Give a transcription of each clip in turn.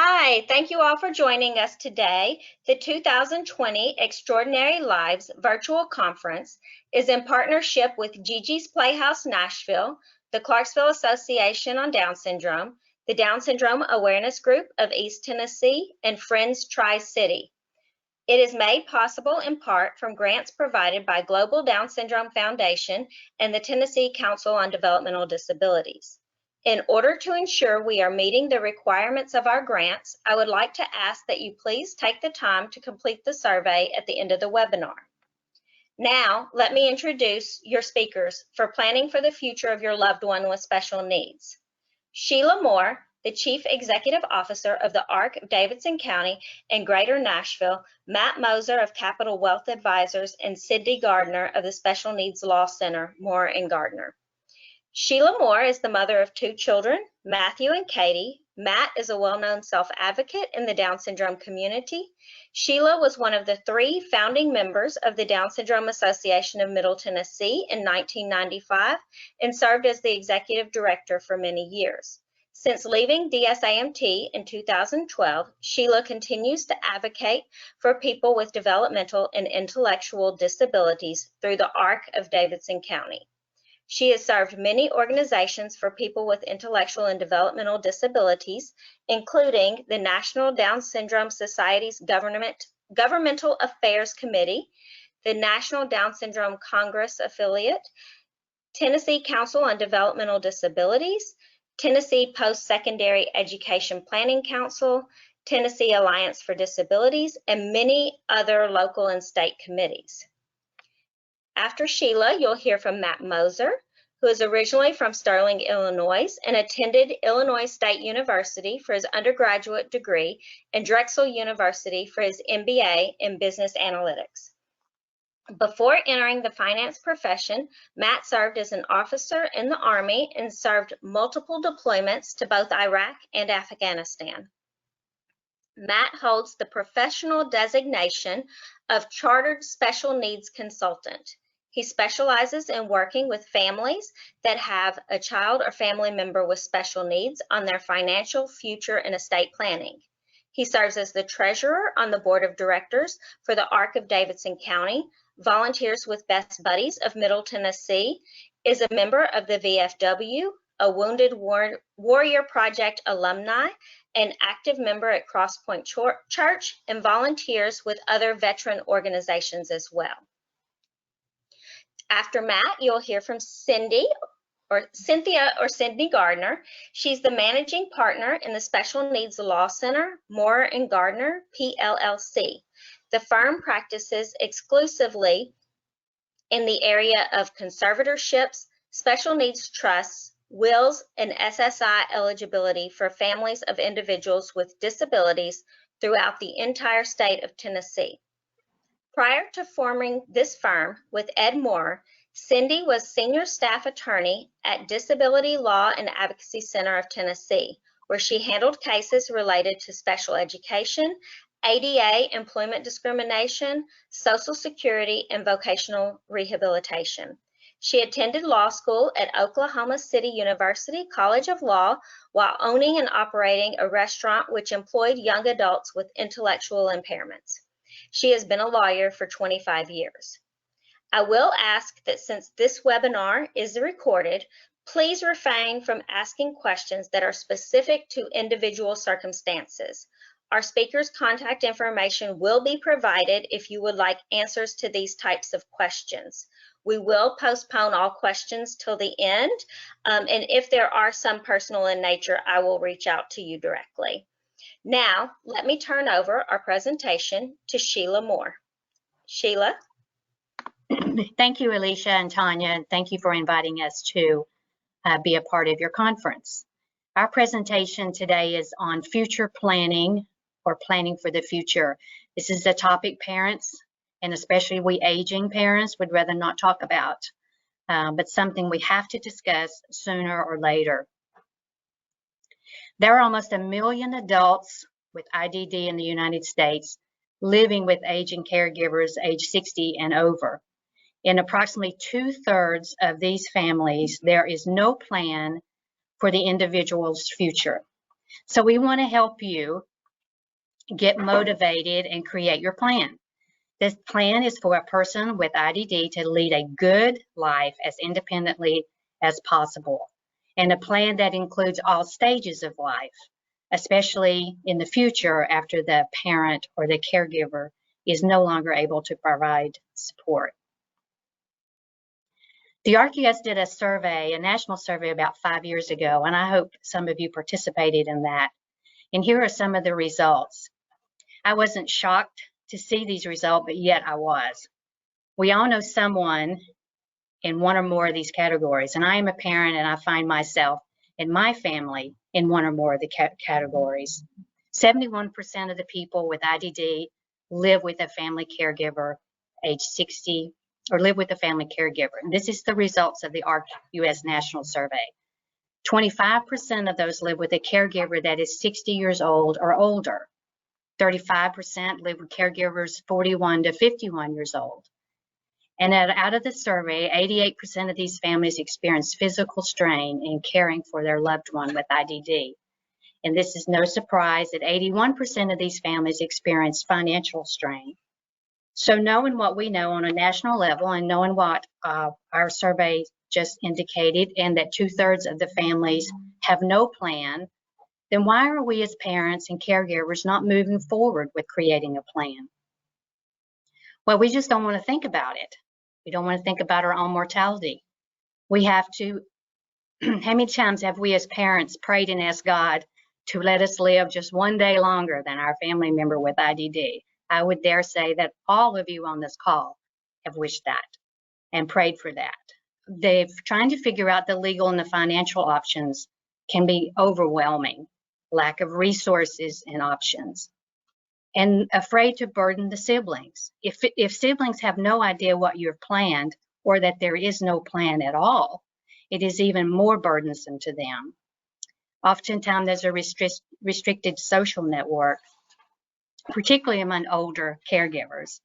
Hi, thank you all for joining us today. The 2020 Extraordinary Lives Virtual Conference is in partnership with Gigi's Playhouse Nashville, the Clarksville Association on Down Syndrome, the Down Syndrome Awareness Group of East Tennessee, and Friends Tri-City. It is made possible in part from grants provided by Global Down Syndrome Foundation and the Tennessee Council on Developmental Disabilities. In order to ensure we are meeting the requirements of our grants, I would like to ask that you please take the time to complete the survey at the end of the webinar. Now, let me introduce your speakers for planning for the future of your loved one with special needs. Sheila Moore, the Chief Executive Officer of the ARC of Davidson County and Greater Nashville, Matt Moser of Capital Wealth Advisors, and Cindy Gardner of the Special Needs Law Center, Moore and Gardner. Sheila Moore is the mother of 2 children, Matthew and Katie. Matt is a well-known self-advocate in the Down syndrome community. Sheila was one of the 3 founding members of the Down Syndrome Association of Middle Tennessee in 1995 and served as the executive director for many years. Since leaving DSAMT in 2012, Sheila continues to advocate for people with developmental and intellectual disabilities through the ARC of Davidson County. She has served many organizations for people with intellectual and developmental disabilities, including the National Down Syndrome Society's Governmental Affairs Committee, the National Down Syndrome Congress Affiliate, Tennessee Council on Developmental Disabilities, Tennessee Post-Secondary Education Planning Council, Tennessee Alliance for Disabilities, and many other local and state committees. After Sheila, you'll hear from Matt Moser, who is originally from Sterling, Illinois, and attended Illinois State University for his undergraduate degree and Drexel University for his MBA in Business Analytics. Before entering the finance profession, Matt served as an officer in the Army and served multiple deployments to both Iraq and Afghanistan. Matt holds the professional designation of Chartered Special Needs Consultant. He specializes in working with families that have a child or family member with special needs on their financial, future, and estate planning. He serves as the treasurer on the board of directors for the ARC of Davidson County, volunteers with Best Buddies of Middle Tennessee, is a member of the VFW, a Wounded Warrior Project alumni, an active member at Crosspoint Church, and volunteers with other veteran organizations as well. After Matt, you'll hear from Cynthia Gardner. She's the managing partner in the Special Needs Law Center, Moore and Gardner, PLLC. The firm practices exclusively in the area of conservatorships, special needs trusts, wills, and SSI eligibility for families of individuals with disabilities throughout the entire state of Tennessee. Prior to forming this firm with Ed Moore, Cindy was senior staff attorney at Disability Law and Advocacy Center of Tennessee, where she handled cases related to special education, ADA employment discrimination, Social Security, and vocational rehabilitation. She attended law school at Oklahoma City University College of Law while owning and operating a restaurant which employed young adults with intellectual impairments. She has been a lawyer for 25 years. I will ask that since this webinar is recorded, please refrain from asking questions that are specific to individual circumstances. Our speakers' contact information will be provided if you would like answers to these types of questions. We will postpone all questions till the end, and if there are some personal in nature, I will reach out to you directly. Now, let me turn over our presentation to Sheila Moore. Sheila? Thank you, Alicia and Tanya, and thank you for inviting us to be a part of your conference. Our presentation today is on future planning or planning for the future. This is a topic parents, and especially we aging parents, would rather not talk about, but something we have to discuss sooner or later. There are almost 1 million adults with IDD in the United States living with aging caregivers age 60 and over. In approximately 2/3 of these families, there is no plan for the individual's future. So we want to help you get motivated and create your plan. This plan is for a person with IDD to lead a good life as independently as possible, and a plan that includes all stages of life, especially in the future after the parent or the caregiver is no longer able to provide support. The ARC-US did a survey, a national survey about 5 years ago, and I hope some of you participated in that. And here are some of the results. I wasn't shocked to see these results, but yet I was. We all know someone in one or more of these categories, and I am a parent and I find myself and my family in one or more of the categories. 71% of the people with IDD live with a family caregiver age 60, or live with a family caregiver. And this is the results of the ARC-US National Survey. 25% of those live with a caregiver that is 60 years old or older. 35% live with caregivers 41 to 51 years old. And out of the survey, 88% of these families experience physical strain in caring for their loved one with IDD. And this is no surprise that 81% of these families experience financial strain. So knowing what we know on a national level and knowing what our survey just indicated, and that 2/3 of the families have no plan, then why are we as parents and caregivers not moving forward with creating a plan? Well, we just don't want to think about it. We don't want to think about our own mortality. We have to, how many times have we as parents prayed and asked God to let us live just one day longer than our family member with IDD? I would dare say that all of you on this call have wished that and prayed for that. They're trying to figure out the legal and the financial options can be overwhelming. Lack of resources and options, and afraid to burden the siblings. If siblings have no idea what you've planned, or that there is no plan at all, it is even more burdensome to them. Oftentimes there's a restricted social network, particularly among older caregivers.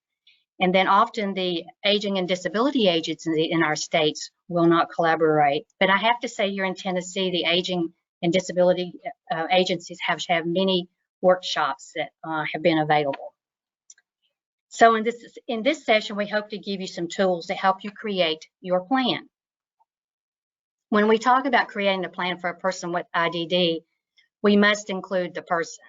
And then often the aging and disability agencies in our states will not collaborate. But I have to say, here in Tennessee, the aging and disability agencies have many workshops that have been available. So in this session, we hope to give you some tools to help you create your plan. When we talk about creating a plan for a person with IDD, we must include the person.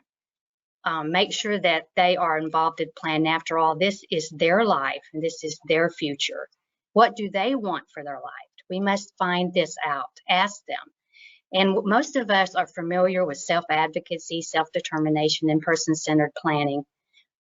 Make sure that they are involved in the plan. After all, this is their life and this is their future. What do they want for their life? We must find this out, ask them. And most of us are familiar with self-advocacy, self-determination, and person-centered planning.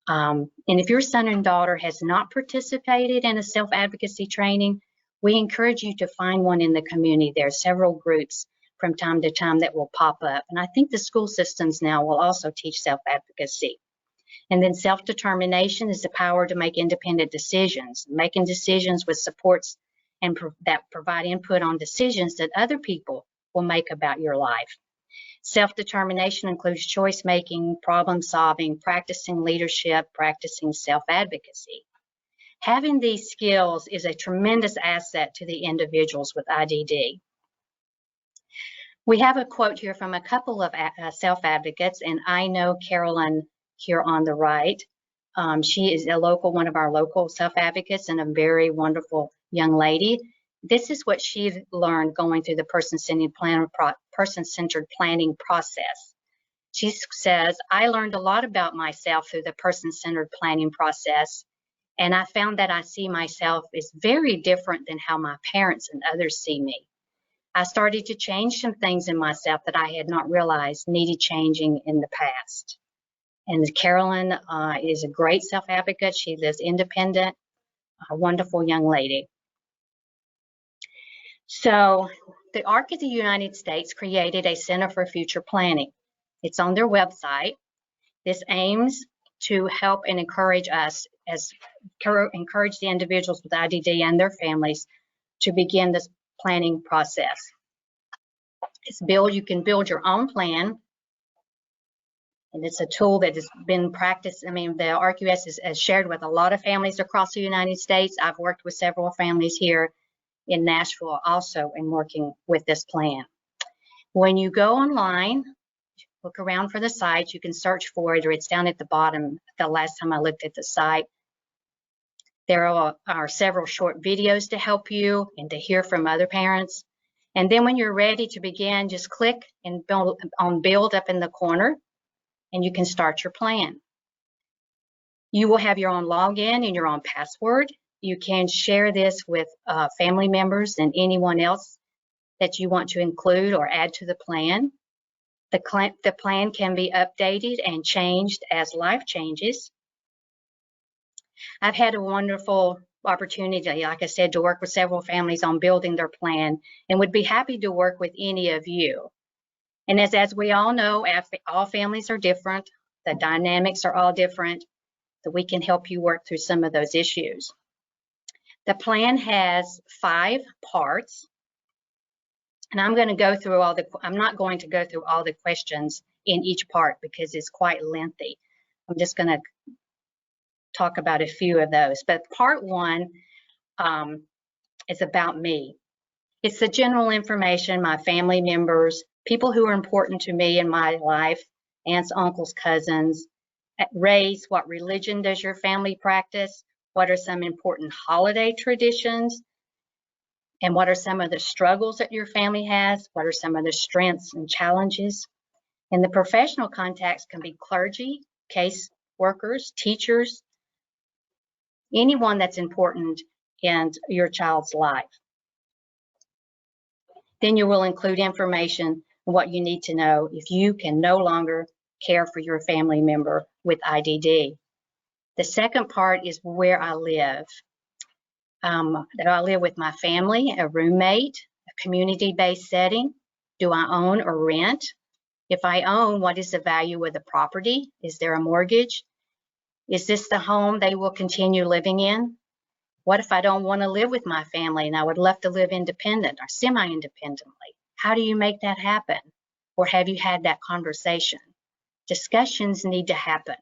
And if your son and daughter has not participated in a self-advocacy training, we encourage you to find one in the community. There are several groups from time to time that will pop up. And I think the school systems now will also teach self-advocacy. And then self-determination is the power to make independent decisions, making decisions with supports and that provide input on decisions that other people will make about your life. Self-determination includes choice-making, problem-solving, practicing leadership, practicing self-advocacy. Having these skills is a tremendous asset to the individuals with IDD. We have a quote here from a couple of self-advocates, and I know Carolyn here on the right. She is one of our local self-advocates, and a very wonderful young lady. This is what she learned going through the person-centered planning process. She says, I learned a lot about myself through the person-centered planning process, and I found that I see myself as very different than how my parents and others see me. I started to change some things in myself that I had not realized needed changing in the past. And Carolyn is a great self-advocate. She lives independent, a wonderful young lady. So the ARC of the United States created a Center for Future Planning. It's on their website. This aims to help and encourage encourage the individuals with IDD and their families to begin this planning process. You can build your own plan, and it's a tool that has been practiced. I mean, the ARC-US is shared with a lot of families across the United States. I've worked with several families here in Nashville also in working with this plan. When you go online, look around for the site. You can search for it, or it's down at the bottom the last time I looked at the site. There are several short videos to help you and to hear from other parents. And then when you're ready to begin, just click and build up in the corner, and you can start your plan. You will have your own login and your own password. You can share this with family members and anyone else that you want to include or add to the plan. The plan can be updated and changed as life changes. I've had a wonderful opportunity, like I said, to work with several families on building their plan, and would be happy to work with any of you. And as we all know, all families are different. The dynamics are all different, so we can help you work through some of those issues. The plan has 5 parts, and I'm not going to go through all the questions in each part because it's quite lengthy. I'm just going to talk about a few of those. But part 1 is about me. It's the general information, my family members, people who are important to me in my life, aunts, uncles, cousins, race, what religion does your family practice, what are some important holiday traditions, and what are some of the struggles that your family has, what are some of the strengths and challenges. And the professional contacts can be clergy, case workers, teachers, anyone that's important in your child's life. Then you will include information on what you need to know if you can no longer care for your family member with IDD. The second part is where I live. That I live with my family, a roommate, a community-based setting. Do I own or rent? If I own, what is the value of the property? Is there a mortgage? Is this the home they will continue living in? What if I don't want to live with my family and I would love to live independent or semi-independently? How do you make that happen? Or have you had that conversation? Discussions need to happen.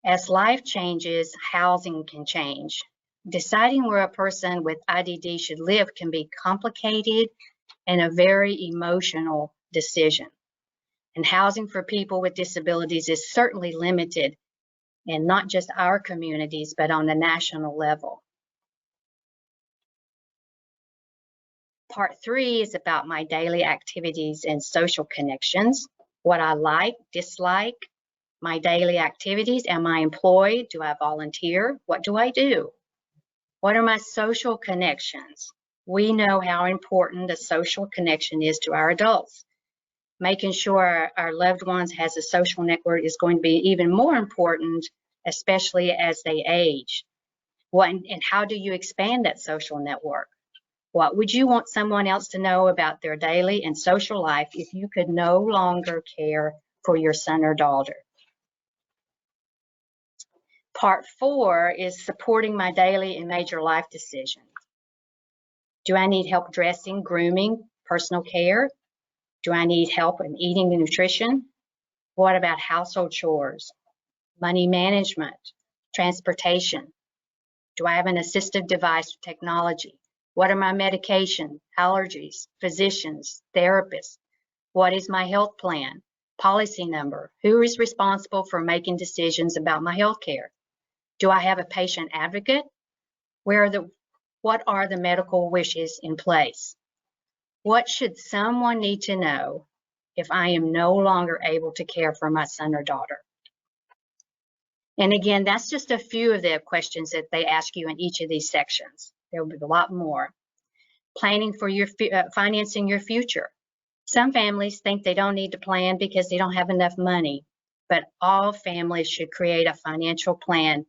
As life changes, housing can change. Deciding where a person with IDD should live can be complicated and a very emotional decision. And housing for people with disabilities is certainly limited in not just our communities, but on the national level. Part 3 is about my daily activities and social connections, what I like, dislike, my daily activities. Am I employed? Do I volunteer? What do I do? What are my social connections? We know how important a social connection is to our adults. Making sure our loved ones has a social network is going to be even more important, especially as they age. And how do you expand that social network? What would you want someone else to know about their daily and social life if you could no longer care for your son or daughter? Part 4 is supporting my daily and major life decisions. Do I need help dressing, grooming, personal care? Do I need help in eating and nutrition? What about household chores, money management, transportation? Do I have an assistive device or technology? What are my medication, allergies, physicians, therapists? What is my health plan, policy number? Who is responsible for making decisions about my health care? Do I have a patient advocate? What are the medical wishes in place? What should someone need to know if I am no longer able to care for my son or daughter? And again, that's just a few of the questions that they ask you in each of these sections. There will be a lot more. Planning for your financing your future. Some families think they don't need to plan because they don't have enough money, but all families should create a financial plan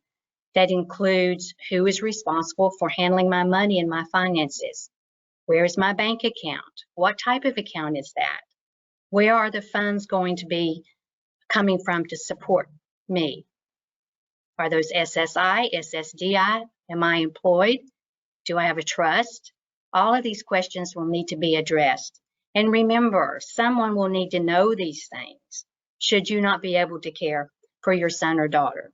that includes who is responsible for handling my money and my finances. Where is my bank account? What type of account is that? Where are the funds going to be coming from to support me? Are those SSI, SSDI? Am I employed? Do I have a trust? All of these questions will need to be addressed. And remember, someone will need to know these things should you not be able to care for your son or daughter.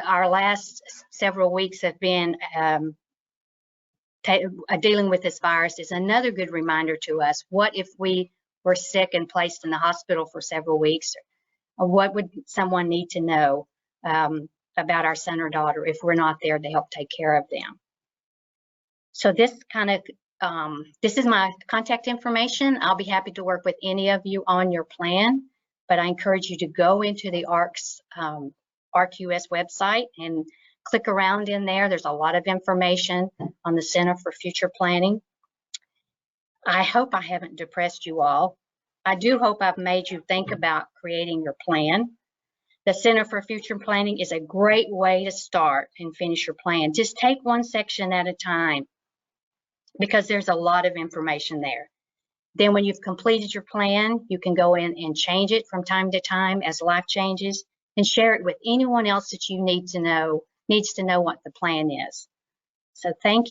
Our last several weeks have been dealing with this virus is another good reminder to us. What if we were sick and placed in the hospital for several weeks? Or what would someone need to know about our son or daughter if we're not there to help take care of them? So this is my contact information. I'll be happy to work with any of you on your plan, but I encourage you to go into the ARCUS website and click around in there. There's a lot of information on the Center for Future Planning. I hope I haven't depressed you all. I do hope I've made you think about creating your plan. The Center for Future Planning is a great way to start and finish your plan. Just take one section at a time, because there's a lot of information there. Then when you've completed your plan, you can go in and change it from time to time as life changes, and share it with anyone else that you needs to know what the plan is. So thank